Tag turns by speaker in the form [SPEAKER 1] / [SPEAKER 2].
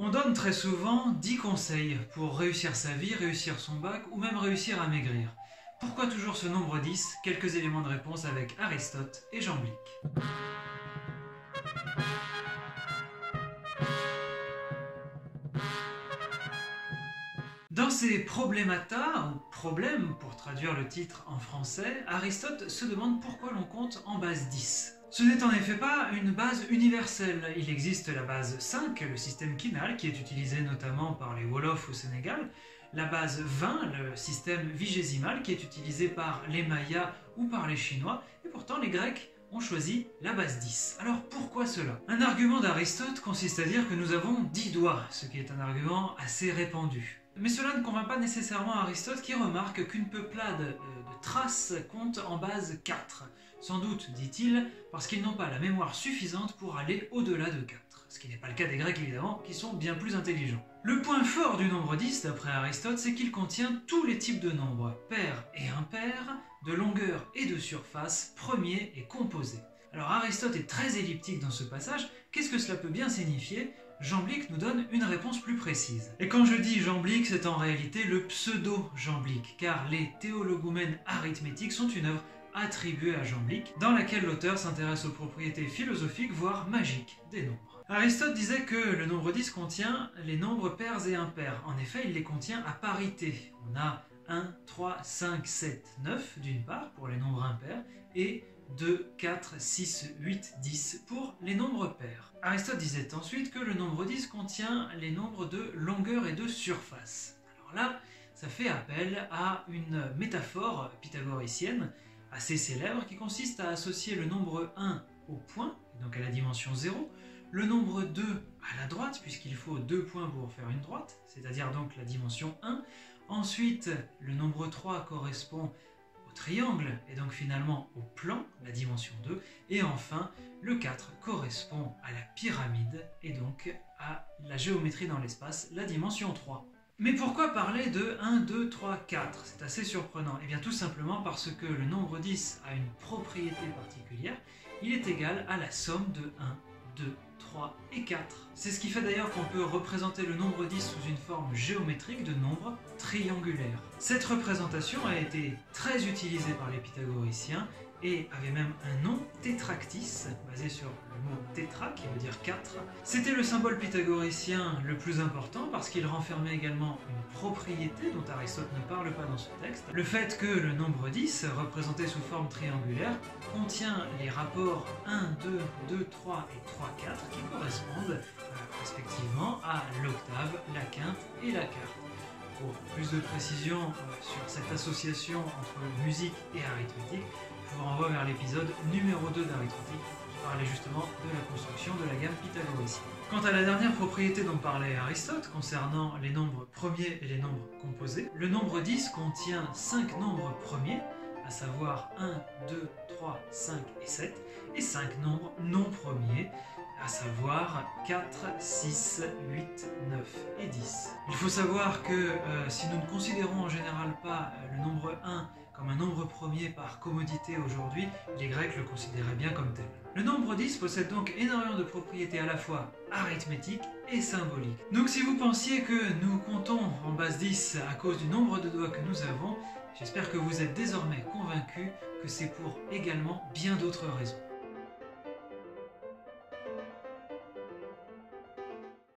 [SPEAKER 1] On donne très souvent 10 conseils pour réussir sa vie, réussir son bac ou même réussir à maigrir. Pourquoi toujours ce nombre 10? Quelques éléments de réponse avec Aristote et Jamblique. Dans ses Problemata, ou problèmes pour traduire le titre en français, Aristote se demande pourquoi l'on compte en base 10. Ce n'est en effet pas une base universelle. Il existe la base 5, le système quinal, qui est utilisé notamment par les Wolofs au Sénégal, la base 20, le système vigésimal, qui est utilisé par les Mayas ou par les Chinois, et pourtant les Grecs ont choisi la base 10. Alors pourquoi cela? Un argument d'Aristote consiste à dire que nous avons 10 doigts, ce qui est un argument assez répandu. Mais cela ne convainc pas nécessairement Aristote qui remarque qu'une peuplade de Thraces compte en base 4. Sans doute, dit-il, parce qu'ils n'ont pas la mémoire suffisante pour aller au-delà de 4. Ce qui n'est pas le cas des Grecs évidemment, qui sont bien plus intelligents. Le point fort du nombre 10, d'après Aristote, c'est qu'il contient tous les types de nombres, pairs et impairs, de longueur et de surface, premiers et composés. Alors Aristote est très elliptique dans ce passage. Qu'est-ce que cela peut bien signifier? Jamblique nous donne une réponse plus précise. Et quand je dis Jamblique, c'est en réalité le pseudo-Jamblique, car les théologoumènes arithmétiques sont une œuvre attribuée à Jamblique, dans laquelle l'auteur s'intéresse aux propriétés philosophiques, voire magiques, des nombres. Aristote disait que le nombre 10 contient les nombres pairs et impairs. En effet, il les contient à parité. On a 1, 3, 5, 7, 9 d'une part pour les nombres impairs, et 2, 4, 6, 8, 10 pour les nombres pairs. Aristote disait ensuite que le nombre 10 contient les nombres de longueur et de surface. Alors là, ça fait appel à une métaphore pythagoricienne assez célèbre qui consiste à associer le nombre 1 au point, donc à la dimension 0, le nombre 2 à la droite, puisqu'il faut 2 points pour faire une droite, c'est-à-dire donc la dimension 1. Ensuite, le nombre 3 correspond au triangle, et donc finalement au plan, la dimension 2, et enfin le 4 correspond à la pyramide, et donc à la géométrie dans l'espace, la dimension 3. Mais pourquoi parler de 1, 2, 3, 4? C'est assez surprenant. Et bien tout simplement parce que le nombre 10 a une propriété particulière, il est égal à la somme de 1, 2, 3 et 4. C'est ce qui fait d'ailleurs qu'on peut représenter le nombre 10 sous une forme géométrique de nombre triangulaire. Cette représentation a été très utilisée par les pythagoriciens et avait même un nom, tétractis, basé sur le mot tétra qui veut dire 4. C'était le symbole pythagoricien le plus important parce qu'il renfermait également une propriété dont Aristote ne parle pas dans ce texte. Le fait que le nombre 10, représenté sous forme triangulaire, contient les rapports 1, 2, 2, 3 et 3, 4 qui correspondent respectivement à l'octave, la quinte et la quarte. Pour plus de précision sur cette association entre musique et arithmétique, je vous renvoie vers l'épisode numéro 2 d'arithmétique. Je parlais justement de la construction de la gamme pythagoricienne. Quant à la dernière propriété dont parlait Aristote concernant les nombres premiers et les nombres composés, le nombre 10 contient 5 nombres premiers, à savoir 1, 2, 3, 5 et 7, et 5 nombres non premiers, à savoir 4, 6, 8, 9 et 10. Il faut savoir que si nous ne considérons en général pas le nombre 1 comme un nombre premier par commodité aujourd'hui, les Grecs le considéraient bien comme tel. Le nombre 10 possède donc énormément de propriétés à la fois arithmétiques et symboliques. Donc si vous pensiez que nous comptons en base 10 à cause du nombre de doigts que nous avons, j'espère que vous êtes désormais convaincus que c'est pour également bien d'autres raisons.